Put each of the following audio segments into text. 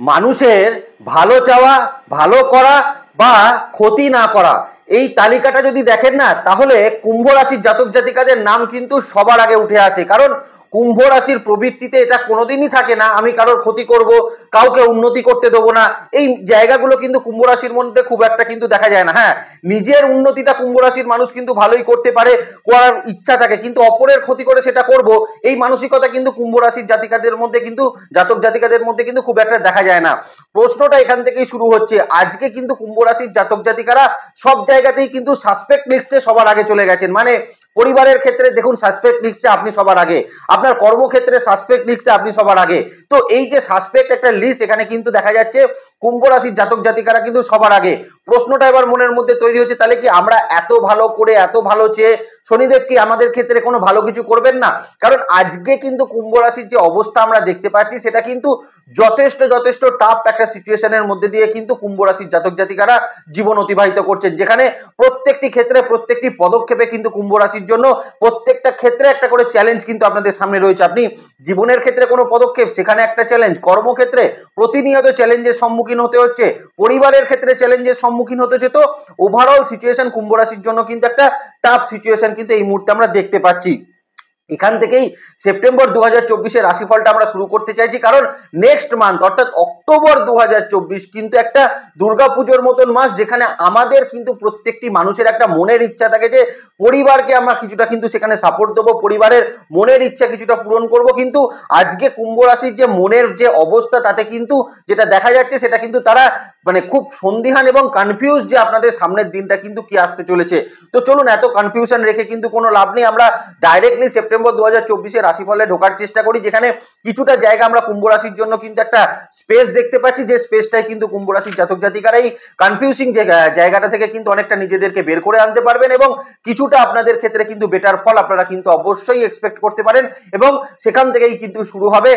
মানুষের ভালো চাওয়া, ভালো করা বা ক্ষতি না করা, এই তালিকাটা যদি দেখেন না, তাহলে কুম্ভ রাশির জাতক জাতিকাদের নাম কিন্তু সবার আগে উঠে আসে। কারণ কুম্ভ রাশির প্রবৃত্তিতে এটা কোনোদিনই থাকে না আমি কারোর ক্ষতি করব, কাউকে উন্নতি করতে দেবো না। এই জায়গাগুলো কিন্তু কুম্ভ রাশির মধ্যে খুব একটা কিন্তু দেখা যায় না। হ্যাঁ, নিজের উন্নতিটা কুম্ভ রাশির মানুষ কিন্তু ভালোই করতে পারে, করার ইচ্ছা থাকে, কিন্তু অপরের ক্ষতি করে সেটা করব, এই মানসিকতা কিন্তু কুম্ভ রাশির জাতিকাদের মধ্যে কিন্তু, জাতক জাতিকাদের মধ্যে কিন্তু খুব একটা দেখা যায় না। প্রশ্নটা এখান থেকেই শুরু হচ্ছে। আজকে কিন্তু কুম্ভ রাশির জাতক জাতিকারা সব জায়গাতেই কিন্তু সাসপেক্ট লিস্টে সবার আগে চলে গেছেন। মানে পরিবারের ক্ষেত্রে দেখুন সাসপেক্ট লিস্টে আপনি সবার আগে, আপনার কর্মক্ষেত্রে সাসপেক্ট লিস্টে আপনি সবার আগে। তো এই যে সাসপেক্ট একটা লিস্ট, এখানে কিন্তু দেখা যাচ্ছে কুম্ভ রাশির জাতক জাতিকারা কিন্তু সবার আগে। প্রশ্নটা এবার মনের মধ্যে তৈরি হচ্ছে, তাহলে কি আমরা এত ভালো করে, এত ভালো চেয়ে শনিদেব কি আমাদের ক্ষেত্রে কোনো ভালো কিছু করবেন না? কারণ আজকে কিন্তু কুম্ভ রাশির যে অবস্থা আমরা দেখতে পাচ্ছি, সেটা কিন্তু যথেষ্ট যথেষ্ট টাফ একটা সিচুয়েশনের মধ্যে দিয়ে কিন্তু কুম্ভ রাশির জাতক জাতিকারা জীবন অতিবাহিত করছেন, যেখানে প্রত্যেকটি ক্ষেত্রে, প্রত্যেকটি পদক্ষেপে কিন্তু কুম্ভ রাশির জন্য প্রত্যেকটা ক্ষেত্রে একটা করে চ্যালেঞ্জ কিন্তু আপনাদের সামনে রয়েছে। আপনি জীবনের ক্ষেত্রে কোনো পদক্ষেপ, সেখানে একটা চ্যালেঞ্জ, কর্মক্ষেত্রে প্রতিনিয়ত চ্যালেঞ্জের সম্মুখীন হতে হচ্ছে, পরিবারের ক্ষেত্রে চ্যালেঞ্জের সম্মুখীন হতে হচ্ছে। তো ওভারঅল সিচুয়েশন কুম্ভ রাশির জন্য কিন্তু একটা টাফ সিচুয়েশন কিন্তু এই মুহূর্তে আমরা দেখতে পাচ্ছি। এখান থেকেই সেপ্টেম্বর 2024 রাশিফলটা আমরা শুরু করতে চাইছি, কারণ নেক্সট মান্থ অর্থাৎ অক্টোবর 2024 কিন্তু একটা দুর্গাপুজোর মতন মাস, যেখানে আমাদের কিন্তু প্রত্যেকটি মানুষের একটা মনের ইচ্ছা থাকে যে পরিবারকে আমরা কিছুটা কিন্তু সেখানে সাপোর্ট দেবো, পরিবারের মনের ইচ্ছা কিছুটা পূরণ করব। কিন্তু আজকে কুম্ভ রাশির যে মনের যে অবস্থা, তাতে কিন্তু যেটা দেখা যাচ্ছে, সেটা কিন্তু তারা মানে খুব সন্দিহান এবং কনফিউজ যে আপনাদের সামনের দিনটা কিন্তু কি আসতে চলেছে। তো চলুন, এত কনফিউশন রেখে কিন্তু কোনো লাভ নেই, আমরা ডাইরেক্টলি সেপ্টেম্বর 2024 রাশিফলে ঢোকার চেষ্টা করি, যেখানে কিছুটা জায়গা আমরা কুম্ভ রাশির জন্য কিন্তু একটা স্পেস দেখতে পাচ্ছি, যে স্পেসটাই কিন্তু কুম্ভ রাশির জাতক জাতিকারা এই কনফিউজিং জায়গাটা থেকে কিন্তু অনেকটা নিজেদেরকে বের করে আনতে পারবেন, এবং কিছুটা আপনাদের ক্ষেত্রে কিন্তু বেটার ফল আপনারা কিন্তু অবশ্যই এক্সপেক্ট করতে পারেন। এবং সেখান থেকেই কিন্তু শুরু হবে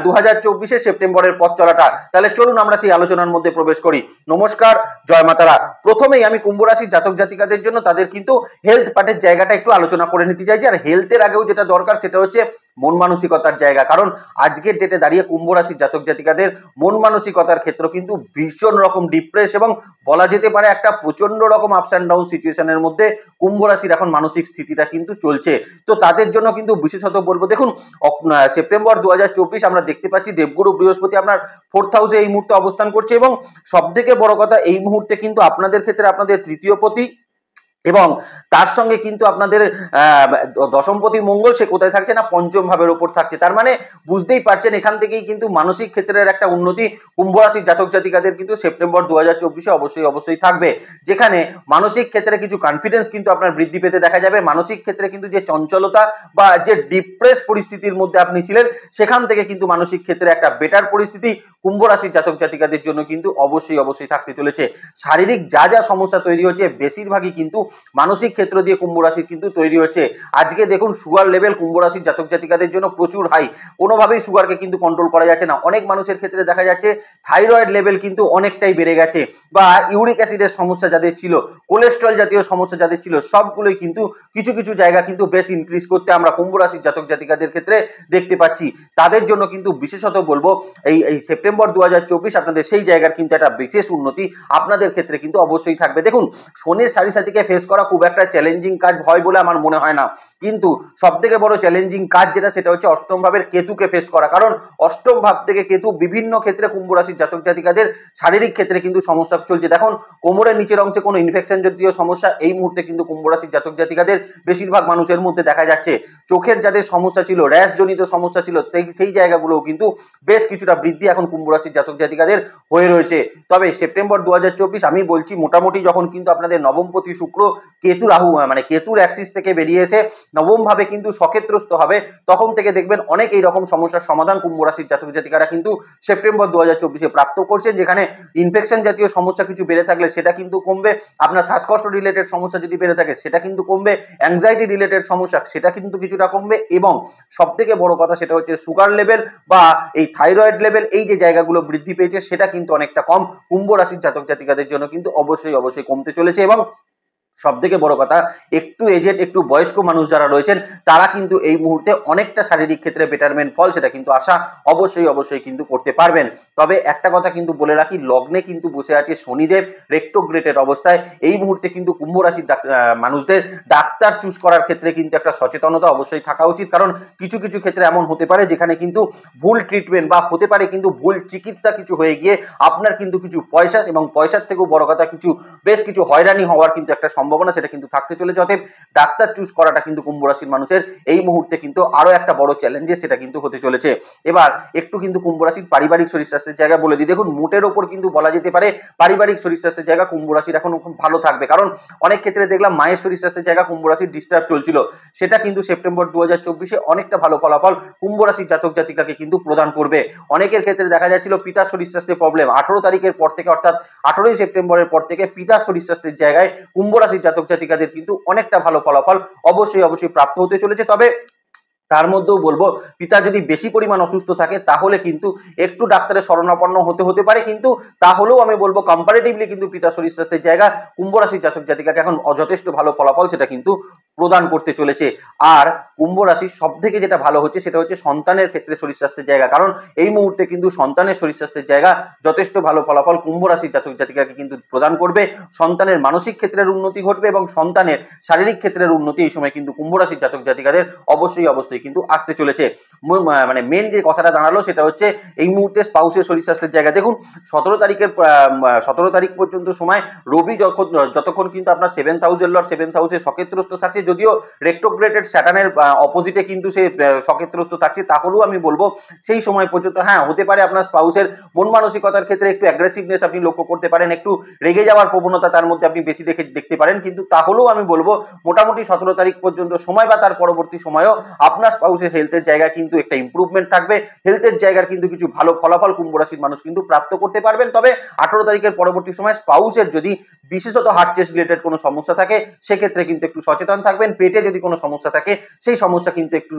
2024 সেপ্টেম্বরের পথ চলাটা। তাহলে চলুন আমরা সেই আলোচনার মধ্যে প্রবেশ করি। নমস্কার, জয় মাতারা। প্রথমেই আমি কুম্ভ রাশির জাতক জাতিকাদের জন্য তাদের কিন্তু হেলথ পার্টের জায়গাটা একটু আলোচনা করে নিতে চাইছি। আর হেলথের আগেও যেটা দরকার, সেটা হচ্ছে মন মানসিকতার জায়গা। কারণ আজকের ডেটে দাঁড়িয়ে কুম্ভ রাশির জাতক জাতিকাদের মন মানসিকতার ক্ষেত্র কিন্তু ভীষণ রকম ডিপ্রেস, এবং বলা যেতে পারে একটা প্রচন্ড রকম আপস অ্যান্ড ডাউন সিচুয়েশনের মধ্যে কুম্ভ রাশির এখন মানসিক স্থিতিটা কিন্তু চলছে। তো তাদের জন্য কিন্তু বিশেষত বলবো, দেখুন সেপ্টেম্বর 2024 আমরা দেখতে পাচ্ছি দেবগুরু বৃহস্পতি আপনার 4th হাউসে এই মুহূর্তে অবস্থান করছে, এবং সব থেকে বড় কথা, এই মুহূর্তে কিন্তু আপনাদের ক্ষেত্রে আপনাদের তৃতীয় পতি এবং তার সঙ্গে কিন্তু আপনাদের দশমপতি মঙ্গল, সে কোথায় থাকছে না, পঞ্চম ভাবের উপর থাকছে। তার মানে বুঝতেই পারছেন, এখান থেকেই কিন্তু মানসিক ক্ষেত্রের একটা উন্নতি কুম্ভ রাশির জাতক জাতিকাদের কিন্তু সেপ্টেম্বর 2024 অবশ্যই থাকবে, যেখানে মানসিক ক্ষেত্রে কিছু কনফিডেন্স কিন্তু আপনার বৃদ্ধি পেতে দেখা যাবে। মানসিক ক্ষেত্রে কিন্তু যে চঞ্চলতা বা যে ডিপ্রেস পরিস্থিতির মধ্যে আপনি ছিলেন, সেখান থেকে কিন্তু মানসিক ক্ষেত্রে একটা বেটার পরিস্থিতি কুম্ভ রাশির জাতক জাতিকাদের জন্য কিন্তু অবশ্যই থাকতে চলেছে। শারীরিক যা যা সমস্যা তৈরি হচ্ছে, বেশিরভাগই কিন্তু মানসিক ক্ষেত্র দিয়ে কুম্ভ রাশির কিন্তু তৈরি হচ্ছে। আজকে দেখুন সুগার লেভেল কুম্ভ রাশির জাতক জাতিকাদের জন্য প্রচুর হাই, কোনোভাবেই সুগারকে কিন্তু কন্ট্রোল করা যাচ্ছে না। অনেক মানুষের ক্ষেত্রে দেখা যাচ্ছে থাইরয়েড লেভেল কিন্তু অনেকটাই বেড়ে গেছে, বা ইউরিক অ্যাসিডের সমস্যা যাদের ছিল, কোলেস্ট্রল জাতীয় সমস্যা যাদের ছিল, সবগুলোই কিন্তু কিছু কিছু জায়গা কিন্তু বেশ ইনক্রিজ করতে আমরা কুম্ভ রাশির জাতক জাতিকাদের ক্ষেত্রে দেখতে পাচ্ছি। তাদের জন্য কিন্তু বিশেষত বলবো, এই সেপ্টেম্বর 2024 আপনাদের সেই জায়গার কিন্তু একটা বিশেষ উন্নতি আপনাদের ক্ষেত্রে কিন্তু অবশ্যই থাকবে। দেখুন শনির সাড়ে সাথীকে ফেস করা খুব একটা চ্যালেঞ্জিং কাজ হয় বলে আমার মনে হয় না, কিন্তু সব থেকে বড় চ্যালেঞ্জিং কাজ যেটা, সেটা হচ্ছে অষ্টম ভাবের কেতুকে ফেস করা। কারণ অষ্টম ভাব থেকে কেতু বিভিন্ন ক্ষেত্রে কুম্ভ রাশির জাতক জাতিকাদের শারীরিক ক্ষেত্রে কিন্তু সমস্যা চলছে। দেখুন কোমরের নিচের অংশে কোনো ইনফেকশন জাতীয় সমস্যা এই মুহূর্তে কিন্তু কুম্ভ রাশির জাতক জাতিকাদের বেশিরভাগ মানুষের মধ্যে দেখা যাচ্ছে। চোখের যাদের সমস্যা ছিল, র্যাশ জনিত সমস্যা ছিল, সেই জায়গাগুলোও কিন্তু বেশ কিছুটা বৃদ্ধি এখন কুম্ভ রাশির জাতক জাতিকাদের হয়ে রয়েছে। তবে সেপ্টেম্বর 2024 আমি বলছি, মোটামুটি যখন কিন্তু আপনাদের নবমপতি শুক্র কেতু রাহু মানে কেতুর অ্যাক্সিস থেকে বেরিয়ে এসে নবম ভাবে কিন্তু সক্ষেত্রস্থ হবে, তখন থেকে দেখবেন অনেক এইরকম সমস্যার সমাধান কুম্ভ রাশির জাতক জাতিকারা কিন্তু সেপ্টেম্বর 2024 প্রাপ্ত করছেন। যেখানে ইনফেকশন জাতীয় সমস্যা কিছু বেড়ে থাকলে সেটা কিন্তু কমবে, আপনার শ্বাসকষ্ট রিলেটেড সমস্যা যদি বেড়ে থাকে সেটা কিন্তু কমবে, অ্যাংজাইটি রিলেটেড সমস্যা সেটা কিন্তু কিছুটা কমবে, এবং সব থেকে বড় কথা সেটা হচ্ছে সুগার লেভেল বা এই থাইরয়েড লেভেল, এই যে জায়গাগুলো বৃদ্ধি পেয়েছে সেটা কিন্তু অনেকটা কম কুম্ভ রাশির জাতক জাতিকাদের জন্য কিন্তু অবশ্যই কমতে চলেছে। এবং সবথেকে বড় কথা, একটু এজেড একটু বয়স্ক মানুষ যারা রয়েছেন তারা কিন্তু এই মুহূর্তে অনেকটা শারীরিক ক্ষেত্রে বেটারমেন্ট ফল সেটা কিন্তু আশা অবশ্যই কিন্তু করতে পারবেন। তবে একটা কথা কিন্তু বলে রাখি, লগ্নে কিন্তু বসে আছে শনিদেব রেট্রোগ্রেডেড অবস্থায়। এই মুহূর্তে কিন্তু কুম্ভ রাশির মানুষদের ডাক্তার চুজ করার ক্ষেত্রে কিন্তু একটা সচেতনতা অবশ্যই থাকা উচিত, কারণ কিছু কিছু ক্ষেত্রে এমন হতে পারে যেখানে কিন্তু ভুল ট্রিটমেন্ট বা হতে পারে কিন্তু ভুল চিকিৎসা কিছু হয়ে গিয়ে আপনার কিন্তু কিছু পয়সা এবং পয়সার থেকেও বড় কথা কিছু বেশ কিছু হয়রানি হওয়ার কিন্তু একটা সম্ভাবনা সেটা কিন্তু থাকতে চলেছে। অতএব ডাক্তার চুজ করাটা কিন্তু কুম্ভ রাশির মানুষের এই মুহূর্তে কিন্তু আরো একটা বড় চ্যালেঞ্জে সেটা কিন্তু হতে চলেছে। এবার একটু কিন্তু কুম্ভ রাশির পারিবারিক শরীর স্বাস্থ্যের জায়গা বলে দিই। দেখুন, মোটের ওপর কিন্তু বলা যেতে পারে পারিবারিক শরীর স্বাস্থ্যের জায়গা কুম্ভ রাশির এখন খুব ভালো থাকবে, কারণ অনেক ক্ষেত্রে দেখলাম মায়ের শরীর স্বাস্থ্যের জায়গা কুম্ভ রাশির ডিস্টার্ব চলছিল, সেটা কিন্তু সেপ্টেম্বর 2024-এ অনেকটা ভালো ফলাফল কুম্ভ রাশির জাতক জাতিকাকে কিন্তু প্রদান করবে। অনেকের ক্ষেত্রে দেখা যাচ্ছিল পিতার শরীর স্বাস্থ্যের প্রবলেম, 18 তারিখের পর থেকে অর্থাৎ 18ই সেপ্টেম্বরের পর থেকে পিতার শরীর স্বাস্থ্যের জায়গায় কুম্ভ রাশির জাতক জাতিকাদের কিন্তু অনেকটা ভালো ফলাফল অবশ্যই প্রাপ্ত হতে চলেছে। তবে তার মধ্যেও বলবো, পিতা যদি বেশি পরিমাণ অসুস্থ থাকে তাহলে কিন্তু একটু ডাক্তারের শরণাপন্ন হতে পারে, কিন্তু তাহলেও আমি বলবো কম্পারেটিভলি কিন্তু পিতা শরীর স্বাস্থ্যের জায়গা কুম্ভ রাশির জাতক জাতিকাকে এখন যথেষ্ট ভালো ফলাফল সেটা কিন্তু প্রদান করতে চলেছে। আর কুম্ভ রাশির সব থেকে যেটা ভালো হচ্ছে সেটা হচ্ছে সন্তানের ক্ষেত্রে শরীর স্বাস্থ্যের জায়গা, কারণ এই মুহূর্তে কিন্তু সন্তানের শরীর স্বাস্থ্যের জায়গা যথেষ্ট ভালো ফলাফল কুম্ভ রাশির জাতক জাতিকাকে কিন্তু প্রদান করবে। সন্তানের মানসিক ক্ষেত্রের উন্নতি ঘটবে এবং সন্তানের শারীরিক ক্ষেত্রের উন্নতি এই সময় কিন্তু কুম্ভ রাশির জাতক জাতিকাদের অবশ্যই কিন্তু আসতে চলেছে। মানে মেন যে কথাটা দাঁড়ালো সেটা হচ্ছে এই মুহূর্তে স্পাউসের শরীর স্বাস্থ্যের জায়গা। দেখুন, 17 তারিখ পর্যন্ত সময় রবি যতক্ষণ কিন্তু আপনার 7th হাউসের লর্ড 7th হাউসে সকেত্রস্থ থাকছে, যদিও রেট্রোগ্রেডেড স্যাটার্নের অপোজিটে কিন্তু সে সকেত্রস্থ থাকছে, তাহলেও আমি বলবো সেই সময় পর্যন্ত হ্যাঁ হতে পারে আপনার স্পাউসের মন মানসিকতার ক্ষেত্রে একটু অ্যাগ্রেসিভনেস আপনি লক্ষ্য করতে পারেন, একটু রেগে যাওয়ার প্রবণতা তার মধ্যে আপনি বেশি দেখতে পারেন, কিন্তু তাহলেও আমি বলবো মোটামুটি 17 তারিখ পর্যন্ত সময় বা তার পরবর্তী সময়ও আপনার স্পাউসের হেলথের জায়গায় কিন্তু একটা ইমপ্রুভমেন্ট থাকবে। হেলথের জায়গার কিন্তু কিছু ভালো ফলাফল কুম্ভ রাশির মানুষ কিন্তু প্রাপ্ত করতে পারবেন। তবে 18 তারিখের পরবর্তী সময় স্পাউসের যদি বিশেষত হার্ট চেস্ট রিলেটেড কোনো সমস্যা থাকে সেক্ষেত্রে কিন্তু একটু সচেতন থাকবেন। পেটে যদি কোনো সমস্যা থাকে সেই সমস্যা কিন্তু একটু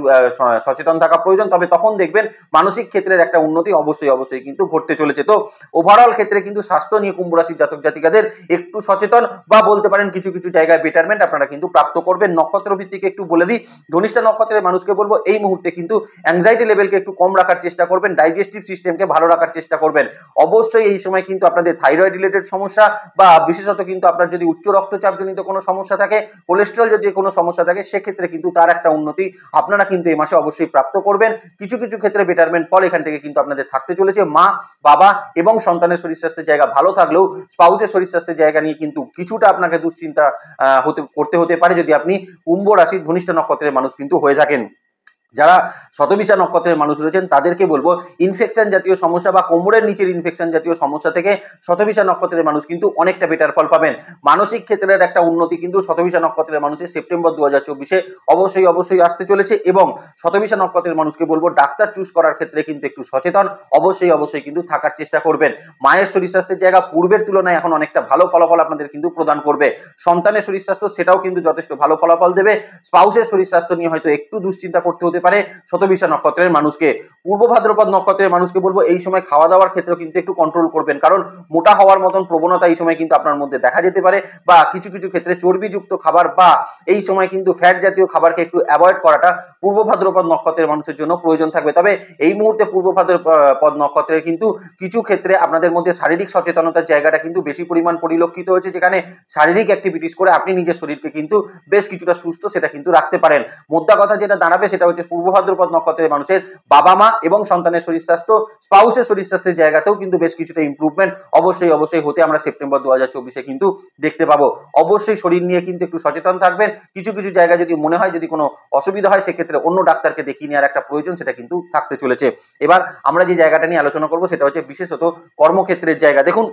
সচেতন থাকা প্রয়োজন, তবে তখন দেখবেন মানসিক ক্ষেত্রের একটা উন্নতি অবশ্যই কিন্তু ঘটতে চলেছে। তো ওভারঅল ক্ষেত্রে কিন্তু স্বাস্থ্য নিয়ে কুম্ভ রাশির জাতক জাতিকাদের একটু সচেতন বা বলতে পারেন কিছু কিছু জায়গায় বেটারমেন্ট আপনারা কিন্তু প্রাপ্ত করবেন। নক্ষত্র ভিত্তিকে একটু বলে দিই, ধনিষ্ঠা নক্ষত্রের মানুষকে বলবো এই মুহূর্তে কিন্তু অ্যাংজাইটি লেভেলকে একটু কম রাখার চেষ্টা করবেন, ডাইজেস্টিভ সিস্টেমকে ভালো রাখার চেষ্টা করবেন। অবশ্যই এই সময় কিন্তু আপনাদের থাইরয়েড রিলেটেড সমস্যা বা বিশেষত কিন্তু আপনার যদি উচ্চ রক্তচাপ জনিত কোনো সমস্যা থাকে, কোলেস্টেরল যদি কোনো সমস্যা থাকে, সেক্ষেত্রে কিন্তু তার একটা উন্নতি আপনারা কিন্তু এই মাসে অবশ্যই প্রাপ্ত করবেন। কিছু কিছু ক্ষেত্রে বেটারমেন্ট ফল এখান থেকে কিন্তু আপনাদের থাকতে চলেছে। মা বাবা এবং সন্তানের শরীর স্বাস্থ্যের জায়গা ভালো থাকলেও স্পাউসের শরীর স্বাস্থ্যের জায়গা নিয়ে কিন্তু কিছুটা আপনাকে দুশ্চিন্তা করতে পারে যদি আপনি কুম্ভ রাশির ধনিষ্ঠা নক্ষত্রের মানুষ কিন্তু হয়ে থাকেন। যারা শতবিশা নক্ষত্রের মানুষ রয়েছেন তাদেরকে বলবো ইনফেকশন জাতীয় সমস্যা বা কোমরের নিচের ইনফেকশন জাতীয় সমস্যা থেকে শতবিশা নক্ষত্রের মানুষ কিন্তু অনেকটা বেটার ফল পাবেন। মানসিক ক্ষেত্রের একটা উন্নতি কিন্তু শতবিশা নক্ষত্রের মানুষের সেপ্টেম্বর 2024-এ অবশ্যই আসতে চলেছে এবং শতবিশা নক্ষত্রের মানুষকে বলবো ডাক্তার চুজ করার ক্ষেত্রে কিন্তু একটু সচেতন অবশ্যই কিন্তু থাকার চেষ্টা করবেন। মায়ের শরীর স্বাস্থ্যের জায়গা পূর্বের তুলনায় এখন অনেকটা ভালো ফলাফল আপনাদের কিন্তু প্রদান করবে। সন্তানের শরীর স্বাস্থ্য সেটাও কিন্তু যথেষ্ট ভালো ফলাফল দেবে। স্পাউসের শরীর স্বাস্থ্য নিয়ে হয়তো একটু দুশ্চিন্তা করতে হতে পারে শতবিশা নক্ষত্রের মানুষকে। পূর্ব ভাদ্রপদ নক্ষত্রের মানুষকে বলবো এই সময় খাওয়া দাওয়ার ক্ষেত্রে কিন্তু একটু কন্ট্রোল করবেন, কারণ মোটা হওয়ার মতন প্রবণতা এই সময় কিন্তু আপনার মধ্যে দেখা যেতে পারে বা কিছু কিছু ক্ষেত্রে চর্বিযুক্ত খাবার বা এই সময় কিন্তু ফ্যাট জাতীয় খাবারকে একটু অ্যাভয়েড করাটা পূর্ব ভাদ্রপদ নক্ষত্রের মানুষের জন্য প্রয়োজন থাকবে। তবে এই মুহূর্তে পূর্ব ভাদ্রপদ নক্ষত্রের কিন্তু কিছু ক্ষেত্রে আপনাদের মধ্যে শারীরিক সচেতনতার জায়গাটা কিন্তু বেশি পরিমাণ পরিলক্ষিত হয়েছে, যেখানে শারীরিক অ্যাক্টিভিটিস করে আপনি নিজের শরীরকে কিন্তু বেশ কিছুটা সুস্থ সেটা কিন্তু রাখতে পারেন। মোদ্দা কথা যেটা দাঁড়াবে সেটা হচ্ছে পূর্ব ভাদ্রপদ নক্ষত্রের মানুষের বাবা মা এবং সন্তানের শরীর স্বাস্থ্য, স্পাউসের শরীর স্বাস্থ্যের জায়গাতেও কিন্তু বেশ কিছুটা ইমপ্রুভমেন্ট অবশ্যই হতে আমরা সেপ্টেম্বর 2024-এ কিন্তু দেখতে পাবো। অবশ্যই শরীর নিয়ে কিন্তু একটু সচেতন থাকবেন। কিছু কিছু জায়গায় যদি মনে হয় যদি কোনো অসুবিধা হয় সেক্ষেত্রে অন্য ডাক্তারকে দেখিয়ে নেওয়ার একটা প্রয়োজন সেটা কিন্তু থাকতে চলেছে। এবার আমরা যে জায়গাটা নিয়ে আলোচনা করবো সেটা হচ্ছে বিশেষত কর্মক্ষেত্রের জায়গা। দেখুন,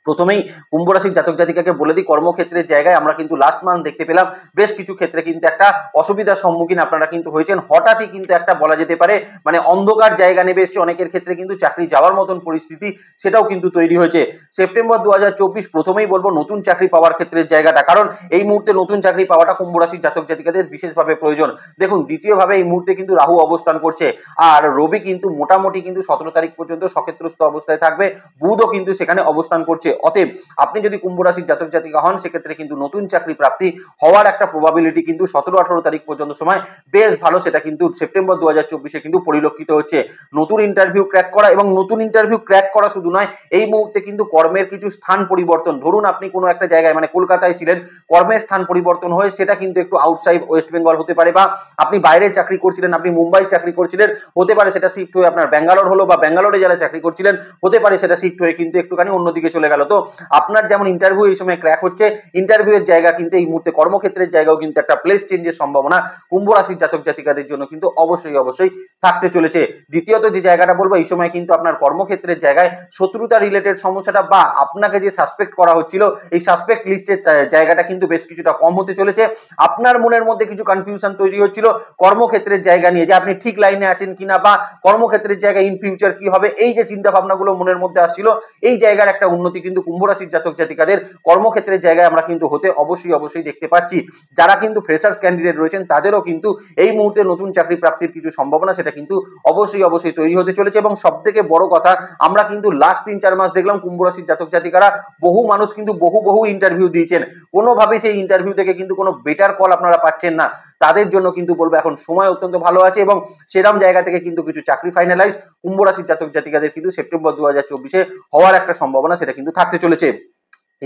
প্রথমেই কুম্ভ রাশির জাতক জাতিকাকে বলে দিই কর্মক্ষেত্রের জায়গায় আমরা কিন্তু লাস্ট মান্থ দেখতে পেলাম বেশ কিছু ক্ষেত্রে কিন্তু একটা অসুবিধার সম্মুখীন আপনারা কিন্তু হয়েছেন। হঠাৎই কিন্তু একটা বলা যেতে পারে মানে অন্ধকার জায়গা নেমে এসছে, অনেকের ক্ষেত্রে কিন্তু চাকরি যাওয়ার মতন পরিস্থিতি সেটাও কিন্তু তৈরি হয়েছে। সেপ্টেম্বর 2024 প্রথমেই বলবো নতুন চাকরি পাওয়ার ক্ষেত্রের জায়গাটা, কারণ এই মুহূর্তে নতুন চাকরি পাওয়াটা কুম্ভ রাশির জাতক জাতিকাদের বিশেষভাবে প্রয়োজন। দেখুন, দ্বিতীয়ভাবে এই মুহূর্তে কিন্তু রাহু অবস্থান করছে আর রবি কিন্তু মোটামুটি কিন্তু 17 তারিখ পর্যন্ত সক্ষেত্রস্থ অবস্থায় থাকবে, বুধও কিন্তু সেখানে অবস্থান করছে। অতএব আপনি যদি কুম্ভ রাশির জাতক জাতিকা হন সেক্ষেত্রে কিন্তু নতুন চাকরি প্রাপ্তি হওয়ার একটা প্রবাবিলিটি কিন্তু 17-18 তারিখ পর্যন্ত সময় বেশ ভালো, সেটা কিন্তু সেপ্টেম্বর 2024 কিন্তু পরিলক্ষিত হচ্ছে। নতুন ইন্টারভিউ ক্র্যাক করা, এবং নতুন ইন্টারভিউ ক্র্যাক করা শুধু নয়, এই মুহূর্তে কিন্তু কর্মের কিছু স্থান পরিবর্তন, ধরুন আপনি কোনো একটা জায়গায় মানে কলকাতায় ছিলেন, কর্মের স্থান পরিবর্তন হয়ে সেটা কিন্তু একটু আউটসাইড ওয়েস্ট বেঙ্গল হতে পারে, বা আপনি বাইরে চাকরি করছিলেন, আপনি মুম্বাই চাকরি করছিলেন, হতে পারে সেটা শিফট হয়ে আপনার ব্যাঙ্গালোর হলো, বা ব্যাঙ্গালোরে যারা চাকরি করছিলেন হতে পারে সেটা শিফট হয়ে কিন্তু একটুখানি অন্যদিকে চলে গেল। তো আপনার যেমন ইন্টারভিউ এই সময় ক্র্যাক হচ্ছে, ইন্টারভিউ এর জায়গা কিন্তু এই মুহূর্তে কর্মক্ষেত্রের জায়গাও কিন্তু একটা প্লেস চেঞ্জের সম্ভাবনা কুম্ভ রাশির জাতক জাতিকাদের জন্য কিন্তু অবশ্যই থাকতে চলেছে। দ্বিতীয়ত যে জায়গাটা বলবো, এই সময় কিন্তু আপনার কর্মক্ষেত্রের জায়গায় শত্রুতা রিলেটেড সমস্যাটা, বা আপনাকে যে সাসপেক্ট করা হচ্ছিল এই সাসপেক্ট লিস্টের জায়গাটা কিন্তু বেশ কিছুটা কম হতে চলেছে। আপনার মনের মধ্যে কিছু কনফিউশন তৈরি হচ্ছিল কর্মক্ষেত্রের জায়গা নিয়ে, যে আপনি ঠিক লাইনে আছেন কিনা, বা কর্মক্ষেত্রের জায়গায় ইন ফিউচার কি হবে, এই যে চিন্তা ভাবনাগুলো মনের মধ্যে আসছিল, এই জায়গার একটা উন্নতি কিন্তু কুম্ভ রাশির জাতক জাতিকাদের কর্মক্ষেত্রের জায়গায় আমরা কিন্তু হতে অবশ্যই দেখতে পাচ্ছি। যারা কিন্তু ফ্রেশার্স ক্যান্ডিডেট রয়েছেন তাদেরও কিন্তু এই মুহূর্তে নতুন চাকরি প্রাপ্তির কিছু সম্ভাবনা সেটা কিন্তু অবশ্যই তৈরি হতে চলেছে। এবং সব থেকে বড় কথা, আমরা কিন্তু লাস্ট 3-4 মাস দেখলাম কুম্ভ রাশির জাতক জাতিকারা বহু মানুষ কিন্তু বহু ইন্টারভিউ দিয়েছেন, কোনোভাবেই সেই ইন্টারভিউ থেকে কিন্তু কোনো বেটার কল আপনারা পাচ্ছেন না। তাদের জন্য কিন্তু বলবো এখন সময় অত্যন্ত ভালো আছে, এবং সেরকম জায়গা থেকে কিন্তু কিছু চাকরি ফাইনালাইজ কুম্ভ রাশির জাতক জাতিকাদের কিন্তু সেপ্টেম্বর 2024 হওয়ার একটা সম্ভাবনা সেটা কিন্তু থাকতে চলেছে।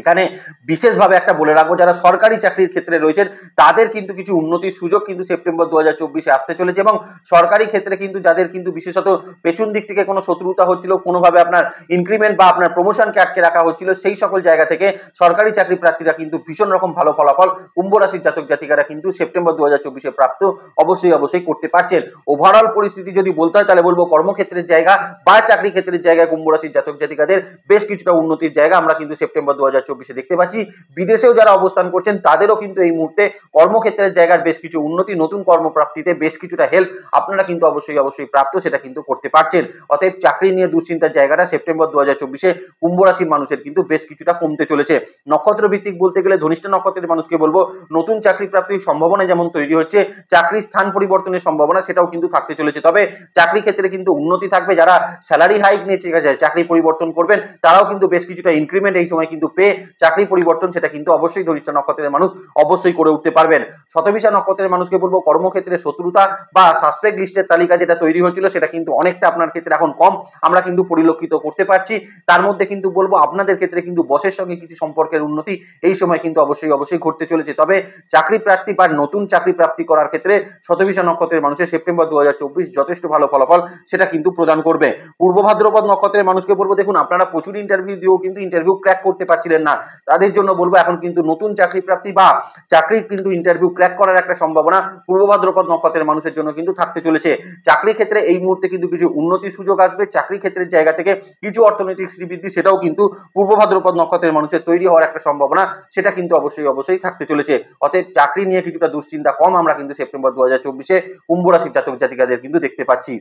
এখানে বিশেষভাবে একটা বলে রাখবো, যারা সরকারি চাকরির ক্ষেত্রে রয়েছেন তাদের কিন্তু কিছু উন্নতির সুযোগ কিন্তু সেপ্টেম্বর 2024 আসতে চলেছে। এবং সরকারি ক্ষেত্রে কিন্তু যাদের কিন্তু বিশেষত পেছন দিক থেকে কোনো শত্রুতা হচ্ছিল, কোনোভাবে আপনার ইনক্রিমেন্ট বা আপনার প্রমোশনকে আটকে রাখা হচ্ছিল, সেই সকল জায়গা থেকে সরকারি চাকরি প্রার্থীরা কিন্তু ভীষণ রকম ভালো ফলাফল কুম্ভ রাশির জাতক জাতিকারা কিন্তু সেপ্টেম্বর 2024 প্রাপ্ত অবশ্যই করতে পারছেন। ওভারঅল পরিস্থিতি যদি বলতে হয় তাহলে বলবো কর্মক্ষেত্রের জায়গা বা চাকরি ক্ষেত্রের জায়গায় কুম্ভ রাশির জাতক জাতিকাদের বেশ কিছুটা উন্নতির জায়গা আমরা কিন্তু সেপ্টেম্বর 2024 দেখতে পাচ্ছি। বিদেশেও যারা অবস্থান করছেন তাদেরও কিন্তু এই মুহূর্তে কর্মক্ষেত্রের জায়গার বেশ কিছু উন্নতি, নতুন কর্মপ্রাপ্তিতে বেশ কিছুটা হেল্প আপনারা কিন্তু অবশ্যই প্রাপ্ত সেটা কিন্তু করতে পারছেন। অতএব চাকরি নিয়ে দুশ্চিন্তার জায়গাটা সেপ্টেম্বর 2024 কুম্ভ রাশির মানুষের কিন্তু বেশ কিছুটা কমতে চলেছে। নক্ষত্র ভিত্তিক বলতে গেলে ধনিষ্ঠ নক্ষত্রের মানুষকে বলবো নতুন চাকরি প্রাপ্তির সম্ভাবনা যেমন তৈরি হচ্ছে, চাকরির স্থান পরিবর্তনের সম্ভাবনা সেটাও কিন্তু থাকতে চলেছে। তবে চাকরি ক্ষেত্রে কিন্তু উন্নতি থাকবে, যারা স্যালারি হাইক নিয়ে চাকরি পরিবর্তন করবেন তারাও কিন্তু বেশ কিছুটা ইনক্রিমেন্ট এই সময় কিন্তু পেয়ে চাকরি পরিবর্তন সেটা কিন্তু অবশ্যই ধনিষ্ঠ নক্ষত্রের মানুষ অবশ্যই করে উঠতে পারবেন। শতভিষা নক্ষত্রের মানুষকে বলবো কর্মক্ষেত্রে শত্রুতা বা সাসপেক্ট লিস্টের তালিকা যেটা তৈরি হচ্ছিল সেটা কিন্তু অনেকটা আপনার ক্ষেত্রে এখন কম আমরা কিন্তু পরিলক্ষিত করতে পারছি। তার মধ্যে কিন্তু বলবো আপনাদের ক্ষেত্রে কিন্তু বসের সঙ্গে কিছু সম্পর্কের উন্নতি এই সময় কিন্তু অবশ্যই ঘটতে চলেছে। তবে চাকরি প্রার্থী বা নতুন চাকরি প্রাপ্তি করার ক্ষেত্রে শতভিষা নক্ষত্রের মানুষের সেপ্টেম্বর 2024 যথেষ্ট ভালো ফলাফল সেটা কিন্তু প্রদান করবে। পূর্ব ভাদ্রপদ নক্ষত্রের মানুষকে বলবো দেখুন আপনারা প্রচুর ইন্টারভিউ দিয়েও কিন্তু ইন্টারভিউ ক্র্যাক করতে পারছিলেন না, তাদের জন্য বলবো এখন কিন্তু নতুন চাকরি প্রাপ্তি বা চাকরির কিন্তু ইন্টারভিউ ক্র্যাক করার একটা সম্ভাবনা পূর্ব ভাদ্রপদ নক্ষত্রের মানুষের জন্য কিন্তু থাকতে চলেছে। চাকরি ক্ষেত্রে এই মুহূর্তে কিন্তু কিছু উন্নতির সুযোগ আসবে, চাকরি ক্ষেত্রের জায়গা থেকে কিছু অর্থনৈতিক শ্রীবৃদ্ধি সেটাও কিন্তু পূর্ব ভাদ্রপদ নক্ষত্রের মানুষের তৈরি হওয়ার একটা সম্ভাবনা সেটা কিন্তু অবশ্যই থাকতে চলেছে। অতএব চাকরি নিয়ে কিছুটা দুশ্চিন্তা কম আমরা কিন্তু সেপ্টেম্বর 2024 কুম্ভ রাশির জাতক জাতিকাদের কিন্তু দেখতে পাচ্ছি।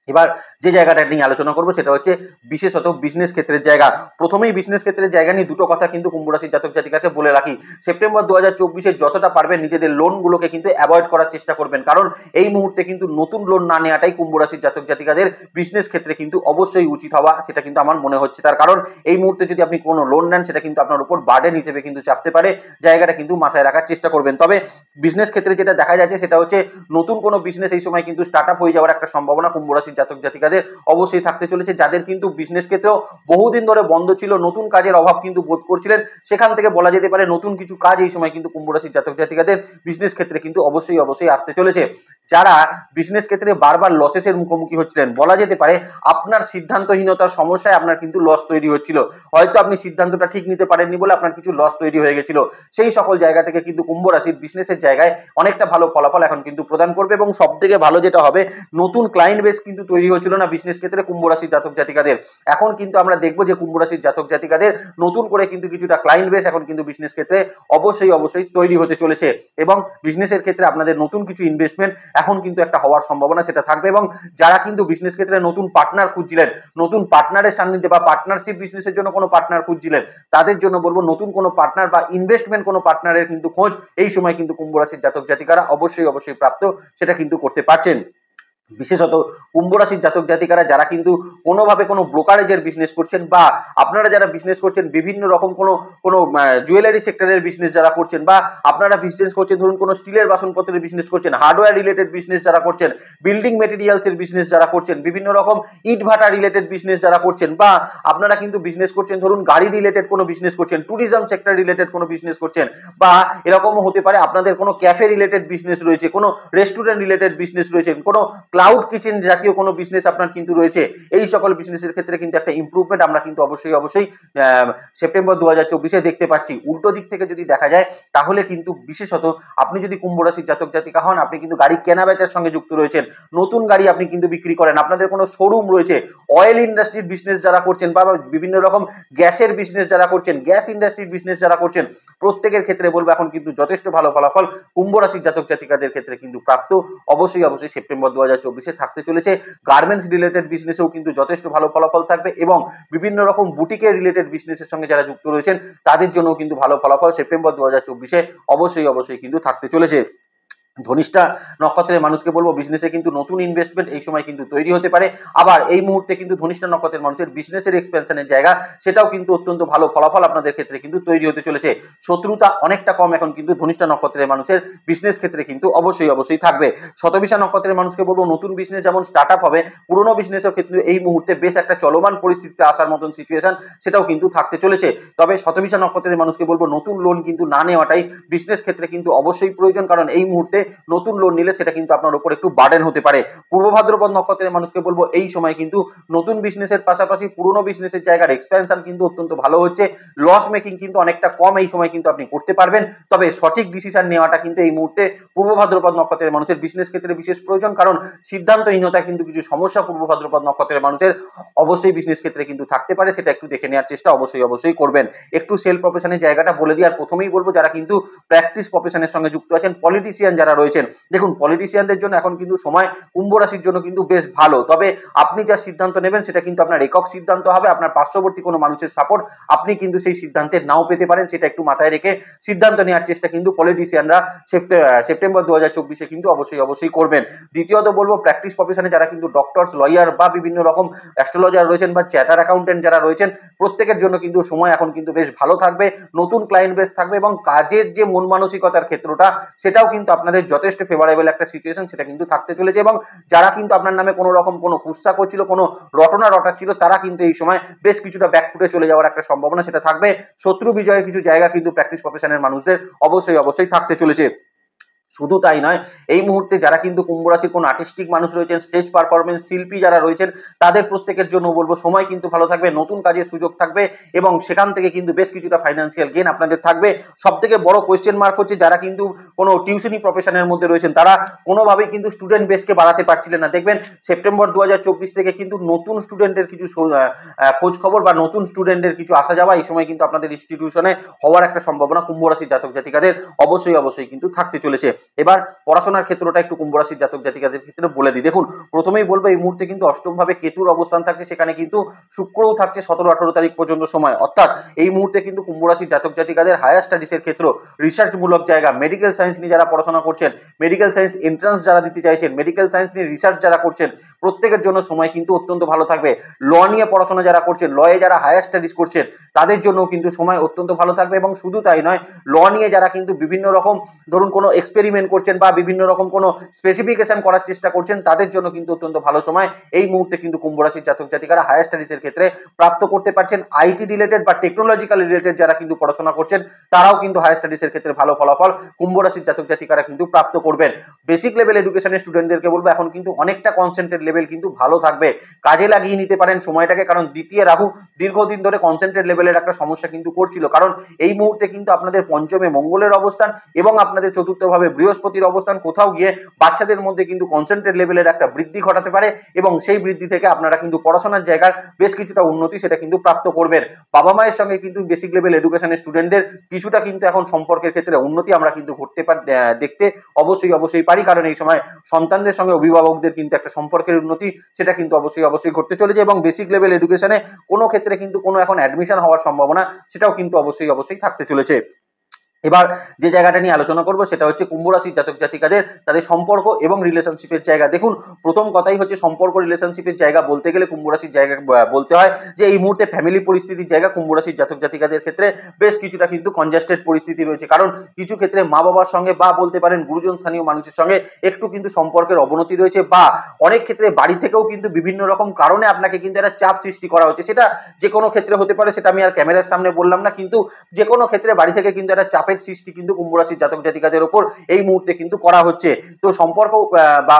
এবার যে জায়গাটা নিয়ে আলোচনা করবো সেটা হচ্ছে বিশেষত বিজনেস ক্ষেত্রের জায়গা। প্রথমেই বিজনেস ক্ষেত্রের জায়গা নিয়ে দুটো কথা কিন্তু কুম্ভ রাশির জাতক জাতিকাকে বলে রাখি। সেপ্টেম্বর 2024 যতটা পারবেন নিজেদের লোনগুলোকে কিন্তু অ্যাভয়েড করার চেষ্টা করবেন, কারণ এই মুহূর্তে কিন্তু নতুন লোন না নেওয়াটাই কুম্ভ রাশির জাতক জাতিকাদের বিজনেস ক্ষেত্রে কিন্তু অবশ্যই উচিত হওয়া সেটা কিন্তু আমার মনে হচ্ছে। তার কারণ এই মুহূর্তে যদি আপনি কোনো লোন নেন সেটা কিন্তু আপনার উপর বার্ডেন হিসেবে কিন্তু চাপতে পারে, জায়গাটা কিন্তু মাথায় রাখার চেষ্টা করবেন। তবে বিজনেস ক্ষেত্রে যেটা দেখা যাচ্ছে সেটা হচ্ছে নতুন কোনো বিজনেস এই সময় কিন্তু স্টার্ট আপ হয়ে যাওয়ার একটা সম্ভাবনা কুম্ভ রাশির জাতক জাতিকাদের অবশ্যই থাকতে চলেছে। যাদের কিন্তু বিজনেস ক্ষেত্রেও বহুদিন ধরে বন্ধ ছিল, নতুন কাজের অভাব কিন্তু বোধ করছিলেন, সেখান থেকে বলা যেতে পারে নতুন কিছু কাজ এই সময় কিন্তু কুম্ভ রাশির জাতক জাতিকাদের বিজনেস ক্ষেত্রে কিন্তু অবশ্যই আসতে চলেছে। যারা বিজনেস ক্ষেত্রে বারবার লসেসের মুখোমুখি হচ্ছিলেন, বলা যেতে পারে আপনার সিদ্ধান্তহীনতার সমস্যায় আপনার কিন্তু লস তৈরি হচ্ছিল, হয়তো আপনি সিদ্ধান্তটা ঠিক নিতে পারেননি বলে আপনার কিছু লস তৈরি হয়ে গেছিল, সেই সকল জায়গা থেকে কিন্তু কুম্ভ রাশির বিজনেসের জায়গায় অনেকটা ভালো ফলাফল এখন কিন্তু প্রদান করবে। এবং সব থেকে ভালো যেটা হবে, নতুন ক্লায়েন্ট বেস কিন্তু তৈরি হচ্ছিল না বিজনেস ক্ষেত্রে কুম্ভ রাশির জাতক জাতিকাদের, এখন কিন্তু আমরা দেখবো যে কুম্ভ রাশির জাতক জাতিকাদের নতুন করে কিন্তু কিছুটা ক্লায়েন্ট বেস এখন কিন্তু বিজনেস ক্ষেত্রে অবশ্যই তৈরি হতে চলেছে। এবং বিজনেসের ক্ষেত্রে আপনাদের নতুন কিছু ইনভেস্টমেন্ট এখন কিন্তু একটা হওয়ার সম্ভাবনা সেটা থাকবে। এবং যারা কিন্তু বিজনেস ক্ষেত্রে নতুন পার্টনার খুঁজছিলেন, নতুন পার্টনারের সান্নিধ্যে বা পার্টনারশিপ বিজনেসের জন্য কোনো পার্টনার খুঁজছিলেন, তাদের জন্য বলবো নতুন কোনো পার্টনার বা ইনভেস্টমেন্ট কোনো পার্টনারের কিন্তু খোঁজ এই সময় কিন্তু কুম্ভ রাশির জাতক জাতিকারা অবশ্যই প্রাপ্ত সেটা কিন্তু করতে পারছেন। বিশেষত কুম্ভ রাশির জাতক জাতিকারা যারা কিন্তু কোনোভাবে কোনো ব্রোকারেজের বিজনেস করছেন, বা আপনারা যারা বিজনেস করছেন বিভিন্ন রকম কোনো কোনো জুয়েলারি সেক্টরের বিজনেস যারা করছেন, বা আপনারা বিজনেস করছেন ধরুন কোনো স্টিলের বাসনপত্রের বিজনেস করছেন, হার্ডওয়্যার রিলেটেড বিজনেস যারা করছেন, বিল্ডিং মেটেরিয়ালসের বিজনেস যারা করছেন, বিভিন্ন রকম ইট ভাটা রিলেটেড বিজনেস যারা করছেন, বা আপনারা কিন্তু বিজনেস করছেন ধরুন গাড়ি রিলেটেড কোনো বিজনেস করছেন, ট্যুরিজম সেক্টর রিলেটেড কোনো বিজনেস করছেন, বা এরকমও হতে পারে আপনাদের কোনো ক্যাফে রিলেটেড বিজনেস রয়েছে, কোনো রেস্টুরেন্ট রিলেটেড বিজনেস রয়েছে, কোনো ক্লাউড কিচেন জাতীয় কোনো বিজনেস আপনার কিন্তু রয়েছে। এই সকল বিজনেসের ক্ষেত্রে কিন্তু একটা ইমপ্রুভমেন্ট আমরা কিন্তু অবশ্যই সেপ্টেম্বর 2024 দেখতে পাচ্ছি। উল্টো দিক থেকে যদি দেখা যায় তাহলে কিন্তু বিশেষত আপনি যদি কুম্ভ রাশির জাতক জাতিকা হন, আপনি কিন্তু গাড়ি কেনা বেচার সঙ্গে যুক্ত রয়েছেন, নতুন গাড়ি আপনি কিন্তু বিক্রি করেন, আপনাদের কোনো শোরুম রয়েছে, অয়েল ইন্ডাস্ট্রির বিজনেস যারা করছেন, বা বিভিন্ন রকম গ্যাসের বিজনেস যারা করছেন, গ্যাস ইন্ডাস্ট্রির বিজনেস যারা করছেন, প্রত্যেকের ক্ষেত্রে বলবো এখন কিন্তু যথেষ্ট ভালো ফলাফল কুম্ভ রাশির জাতক জাতিকাদের ক্ষেত্রে কিন্তু প্রাপ্ত অবশ্যই সেপ্টেম্বর 2024 থাকতে চলেছে। গার্মেন্টস রিলেটেড বিজনেসেও কিন্তু যথেষ্ট ভালো ফলাফল থাকবে, এবং বিভিন্ন রকম বুটিকের রিলেটেড বিজনেসের সঙ্গে যারা যুক্ত রয়েছেন তাদের জন্য কিন্তু ভালো ফলাফল সেপ্টেম্বর 2024 অবশ্যই কিন্তু থাকতে চলেছে। ধনিষ্ঠা নক্ষত্রের মানুষকে বলবো বিজনেসে কিন্তু নতুন ইনভেস্টমেন্ট এই সময় কিন্তু তৈরি হতে পারে। আবার এই মুহূর্তে কিন্তু ধনিষ্ঠা নক্ষত্রের মানুষের বিজনেসের এক্সপেনশনের জায়গা, সেটাও কিন্তু অত্যন্ত ভালো ফলাফল আপনাদের ক্ষেত্রে কিন্তু তৈরি হতে চলেছে। শত্রুতা অনেকটা কম এখন কিন্তু ধনিষ্ঠা নক্ষত্রের মানুষের বিজনেস ক্ষেত্রে কিন্তু অবশ্যই থাকবে। শতবিশা নক্ষত্রের মানুষকে বলবো নতুন বিজনেস যেমন স্টার্ট আপ হবে, পুরোনো বিজনেসের ক্ষেত্রে এই মুহূর্তে বেশ একটা চলমান পরিস্থিতিতে আসার মতন সিচুয়েশন সেটাও কিন্তু থাকতে চলেছে। তবে শতবিশা নক্ষত্রের মানুষকে বলবো নতুন লোন কিন্তু না নেওয়াটাই বিজনেস ক্ষেত্রে কিন্তু অবশ্যই প্রয়োজন, কারণ এই মুহূর্তে নতুন লোন নিলে সেটা কিন্তু আপনার উপর একটু বার্ডেন হতে পারে। পূর্ব ভাদ্রপদ নক্ষত্রের মানুষকে বলবো এই সময় কিন্তু নতুন বিজনেসের পাশাপাশি পুরনো বিজনেসের জায়গার এক্সপেনশন কিন্তু অত্যন্ত ভালো হচ্ছে, লস মেকিং কিন্তু অনেকটা কম এই সময় কিন্তু আপনি করতে পারবেন। তবে সঠিক ডিসিশন নেওয়াটা কিন্তু এই মুহূর্তে পূর্ব ভাদ্রপদ নক্ষত্রের মানুষের বিজনেস ক্ষেত্রে বিশেষ প্রয়োজন, কারণ সিদ্ধান্তহীনতা কিন্তু কিছু সমস্যা পূর্ব ভাদ্রপদ নক্ষত্রের মানুষের অবশ্যই বিজনেস ক্ষেত্রে কিন্তু থাকতে পারে, সেটা একটু দেখে নেওয়ার চেষ্টা অবশ্যই করবেন। একটু সেল প্রফেশনের জায়গাটা বলে দিই, আর প্রথমেই বলবো যারা কিন্তু প্র্যাকটিস প্রফেশনের সঙ্গে যুক্ত আছেন, পলিটিশিয়ান যারা রয়েছেন, দেখুন পলিটিশিয়ানদের জন্য এখন কিন্তু সময় কুম্ভ রাশির জন্য কিন্তু বেশ ভালো। তবে আপনি যা সিদ্ধান্ত নেবেন সেটা কিন্তু আপনার একক সিদ্ধান্ত হবে, আপনার পার্শ্ববর্তী কোনো মানুষের সাপোর্ট আপনি কিন্তু সেই সিদ্ধান্তে নাও পেতে পারেন, সেটা একটু মাথায় রেখে সিদ্ধান্ত নেওয়ার চেষ্টা কিন্তু পলিটিশিয়ানরা সেপ্টেম্বর 2024 কিন্তু অবশ্যই করবেন। দ্বিতীয়ত বলবো প্র্যাকটিস প্রফেশনে যারা কিন্তু ডক্টরস, লয়ার বা বিভিন্ন রকম অ্যাস্ট্রোলজার রয়েছেন, বা চার্টার অ্যাকাউন্টেন্ট যারা রয়েছেন, প্রত্যেকের জন্য কিন্তু সময় এখন কিন্তু বেশ ভালো থাকবে, নতুন ক্লায়েন্ট বেস থাকবে, এবং কাজের যে মন মানসিকতার ক্ষেত্রটা সেটাও কিন্তু আপনাদের যথেষ্ট ফেভারেবল একটা সিচুয়েশন সেটা কিন্তু থাকতে চলেছে। এবং যারা কিন্তু আপনার নামে কোনো রকম কোনো কুৎসা করছিল, কোনো রটনা রটাচ্ছিল, তারা কিন্তু এই সময় বেশ কিছুটা ব্যাকফুটে চলে যাওয়ার একটা সম্ভাবনা সেটা থাকবে। শত্রু বিজয়ের কিছু জায়গা কিন্তু প্র্যাকটিস প্রফেশনের মানুষদের অবশ্যই থাকতে চলেছে। শুধু তাই নয়, এই মুহূর্তে যারা কিন্তু কুম্ভ রাশির কোন আর্টিস্টিক মানুষ রয়েছেন, স্টেজ পারফরমেন্স শিল্পী যারা রয়েছেন, তাদের প্রত্যেকের জন্য বলবো সময় কিন্তু ভালো থাকবে, নতুন কাজের সুযোগ থাকবে, এবং সেখান থেকে কিন্তু বেশ কিছুটা ফাইন্যান্সিয়াল গেইন আপনাদের থাকবে। সব থেকে বড় কোয়েশ্চেন মার্ক হচ্ছে যারা কিন্তু কোনো টিউশনি প্রফেশনের মধ্যে রয়েছেন, তারা কোনোভাবেই কিন্তু স্টুডেন্ট বেসকে বাড়াতে পারছিলেন না। দেখবেন সেপ্টেম্বর 2024 থেকে কিন্তু নতুন স্টুডেন্টের কিছু খোঁজ খবর বা নতুন স্টুডেন্টের কিছু আসা যাওয়া এই সময় কিন্তু আপনাদের ইনস্টিটিউশনে হওয়ার একটা সম্ভাবনা কুম্ভ রাশির জাতক জাতিকাদের অবশ্যই কিন্তু থাকতে চলেছে। এবার পড়াশোনার ক্ষেত্রটা একটু কুম্ভ রাশির জাতক জাতিকাদের ক্ষেত্রে বলে দিই। দেখুন প্রথমেই বলবো এই মুহূর্তে কিন্তু অষ্টম ভাবে কেতুর অবস্থান থাকছে, সেখানে কিন্তু শুক্রও থাকছে 17-18 তারিখ পর্যন্ত সময়, অর্থাৎ এই মুহূর্তে কিন্তু কুম্ভ রাশির জাতক জাতিকাদের হায়ার স্টাডিজের ক্ষেত্র, রিসার্চ মূলক জায়গা, মেডিকেল সায়েন্স নিয়ে যারা পড়াশোনা করছেন, মেডিকেল সায়েন্স এন্ট্রান্স যারা দিতে চাইছেন, মেডিকেল সায়েন্স নিয়ে রিসার্চ যারা করছেন, প্রত্যেকের জন্য সময় কিন্তু অত্যন্ত ভালো থাকবে। ল নিয়ে পড়াশোনা যারা করছেন, লয়ে যারা হায়ার স্টাডিজ করছেন, তাদের জন্য কিন্তু সময় অত্যন্ত ভালো থাকবে। এবং শুধু তাই নয়, ল নিয়ে যারা কিন্তু বিভিন্ন রকম ধরুন কোনো এক্সপেরিমেন্ট করছেন বা বিভিন্ন রকম কোনো স্পেসিফিকেশন করার চেষ্টা করছেন, তাদের জন্য কিন্তু অত্যন্ত ভালো সময় এই মুহূর্তে কিন্তু কুম্ভ রাশির জাতক জাতিকারা হায়ার স্টাডিজের ক্ষেত্রে প্রাপ্ত করতে পারছেন। আইটি রিলেটেড বা টেকনোলজিক্যাল রিলেটেড যারা কিন্তু পড়াশোনা করছেন, তারাও কিন্তু হায়ার স্টাডিজের ক্ষেত্রে ভালো ফলাফল কুম্ভ রাশির জাতক জাতিকারা কিন্তু প্রাপ্ত করবেন। বেসিক লেভেল এডুকেশনের স্টুডেন্টদেরকে বলবো এখন কিন্তু অনেকটা কনসেন্ট্রেট লেভেল কিন্তু ভালো থাকবে, কাজে লাগিয়ে নিতে পারেন সময়টাকে, কারণ দ্বিতীয় রাহু দীর্ঘদিন ধরে কনসেন্ট্রেট লেভেলের একটা সমস্যা কিন্তু করছিল, কারণ এই মুহূর্তে কিন্তু আপনাদের পঞ্চমে মঙ্গলের অবস্থান এবং আপনাদের চতুর্থভাবে বৃহস্পতির অবস্থান কোথাও গিয়ে বাচ্চাদের মধ্যে কিন্তু কনসেন্ট্রেট লেভেলের একটা বৃদ্ধি ঘটাতে পারে, এবং সেই বৃদ্ধি থেকে আপনারা কিন্তু পড়াশোনার জায়গার বেশ কিছুটা উন্নতি সেটা কিন্তু প্রাপ্ত করবেন। বাবা মায়ের সঙ্গে কিন্তু বেসিক লেভেল এডুকেশনের স্টুডেন্টদের কিছুটা কিন্তু এখন সম্পর্কের ক্ষেত্রে উন্নতি আমরা কিন্তু দেখতে অবশ্যই পারি, কারণ এই সময় সন্তানদের সঙ্গে অভিভাবকদের কিন্তু একটা সম্পর্কের উন্নতি সেটা কিন্তু অবশ্যই ঘটতে চলেছে। এবং বেসিক লেভেল এডুকেশনে কোনো ক্ষেত্রে কিন্তু কোনো এখন অ্যাডমিশন হওয়ার সম্ভাবনা সেটাও কিন্তু অবশ্যই থাকতে চলেছে। এবার যে জায়গাটা নিয়ে আলোচনা করব সেটা হচ্ছে কুম্ভ রাশির জাতক জাতিকাদের তাদের সম্পর্ক এবং রিলেশনশিপের জায়গা। দেখুন, প্রথম কথাই হচ্ছে সম্পর্ক রিলেশনশিপের জায়গা বলতে গেলে কুম্ভ রাশির জায়গা বলতে হয় যে এই মুহূর্তে ফ্যামিলি পরিস্থিতির জায়গা কুম্ভ রাশির জাতক জাতিকাদের ক্ষেত্রে বেশ কিছুটা কিন্তু কনজাস্টেড পরিস্থিতি রয়েছে। কারণ কিছু ক্ষেত্রে মা বাবার সঙ্গে বা বলতে পারেন গুরুজন স্থানীয় মানুষের সঙ্গে একটু কিন্তু সম্পর্কের অবনতি রয়েছে, বা অনেক ক্ষেত্রে বাড়ি থেকেও কিন্তু বিভিন্ন রকম কারণে আপনাকে কিন্তু একটা চাপ সৃষ্টি করা হচ্ছে। সেটা যে কোনো ক্ষেত্রে হতে পারে, সেটা আমি আর ক্যামেরার সামনে বললাম না, কিন্তু যে কোনো ক্ষেত্রে বাড়ি থেকে কিন্তু একটা চাপের সৃষ্টি কিন্তু কুম্ভ রাশির জাতক জাতিকাদের উপর এই মুহূর্তে কিন্তু করা হচ্ছে। তো সম্পর্ক বা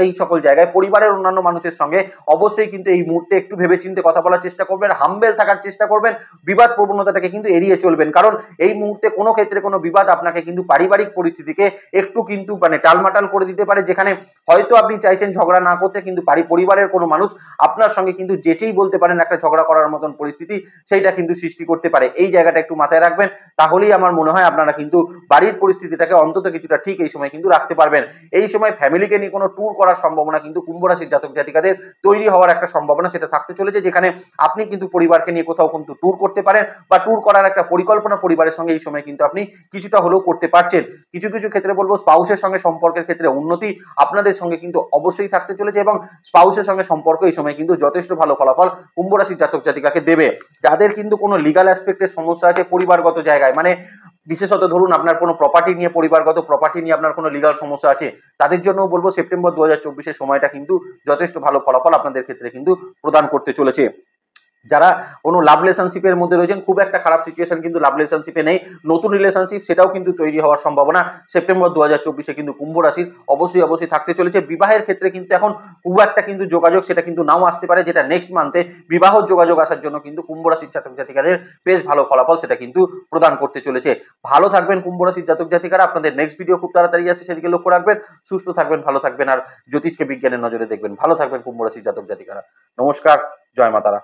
এই সকল জায়গায় পরিবারের অন্যান্য মানুষের সঙ্গে অবশ্যই কিন্তু এই মুহূর্তে একটু ভেবেচিন্তে কথা বলার চেষ্টা করবেন, হাম্বেল থাকার চেষ্টা করবেন, বিবাদ প্রবণতাটাকে কিন্তু এড়িয়ে চলবেন। কারণ এই মুহূর্তে কোনো ক্ষেত্রে কোনো বিবাদ আপনাকে কিন্তু পারিবারিক পরিস্থিতিকে একটু কিন্তু মানে টালমাটাল করে দিতে পারে, যেখানে হয়তো আপনি চাইছেন ঝগড়া না করতে, কিন্তু পরিবারের কোনো মানুষ আপনার সঙ্গে কিন্তু যেচেই বলতে পারেন একটা ঝগড়া করার মতন পরিস্থিতি সেইটা কিন্তু সৃষ্টি করতে পারে। এই জায়গাটা একটু মাথায় রাখবেন, তাহলেই আমার মনে হয় আপনারা কিন্তু বাড়ির পরিস্থিতিটাকে অন্তত কিছুটা ঠিক এই সময় কিন্তু রাখতে পারবেন। এই সময় ফ্যামিলিকে নিয়ে কোনো ট্যুর করার সম্ভাবনা কিন্তু কুম্ভ রাশির জাতক জাতিকাদের তৈরি হওয়ার একটা সম্ভাবনা সেটা থাকতে চলেছে, যেখানে আপনি কিন্তু পরিবারকে নিয়ে কোথাও কিন্তু ট্যুর করতে পারেন, বা ট্যুর করার একটা পরিকল্পনা পরিবারের সঙ্গে এই সময় কিন্তু আপনি কিছুটা হলেও করতে পারছেন। কিছু কিছু ক্ষেত্রে বলবো স্পাউসের সঙ্গে সম্পর্কের ক্ষেত্রে উন্নতি আপনাদের সঙ্গে কিন্তু অবশ্যই থাকতে চলেছে, এবং স্পাউসের সঙ্গে সম্পর্ক এই সময় কিন্তু যথেষ্ট ভালো ফলাফল কুম্ভ রাশির জাতক জাতিকাকে দেবে। যাদের কিন্তু কোনো লিগাল অ্যাসপেক্টের সমস্যা আছে পরিবারগত জায়গায়, মানে বিশেষত ধরুন আপনার কোনো প্রপার্টি নিয়ে, পরিবারগত প্রপার্টি নিয়ে আপনার কোনো লিগাল সমস্যা আছে, তাদের জন্য বলবো সেপ্টেম্বর 2024 সময়টা কিন্তু যথেষ্ট ভালো ফলাফল আপনাদের ক্ষেত্রে কিন্তু প্রদান করতে চলেছে। যারা কোনো লাভ রিলেশনশিপের মধ্যে রয়েছেন, খুব একটা খারাপ সিচুয়েশন কিন্তু লাভ রিলেশনশিপে নেই, নতুন রিলেশনশিপ সেটাও কিন্তু তৈরি হওয়ার সম্ভাবনা সেপ্টেম্বর 2024 কিন্তু কুম্ভ রাশির অবশ্যই থাকতে চলেছে। বিবাহের ক্ষেত্রে কিন্তু এখন খুব একটা কিন্তু যোগাযোগ সেটা কিন্তু নাও আসতে পারে, যেটা নেক্সট মান্থে বিবাহ যোগাযোগ আসার জন্য কিন্তু কুম্ভ রাশির জাতক জাতিকাদের বেশ ভালো ফলাফল সেটা কিন্তু প্রদান করতে চলেছে। ভালো থাকবেন কুম্ভ রাশির জাতক জাতিকারা, আপনাদের নেক্সট ভিডিও খুব তাড়াতাড়ি আছে, সেদিকে লক্ষ্য রাখবেন। সুস্থ থাকবেন, ভালো থাকবেন, আর জ্যোতিষকে বিজ্ঞানের নজরে দেখবেন। ভালো থাকবেন কুম্ভ রাশির জাতক জাতিকারা। নমস্কার, জয় মাতারা।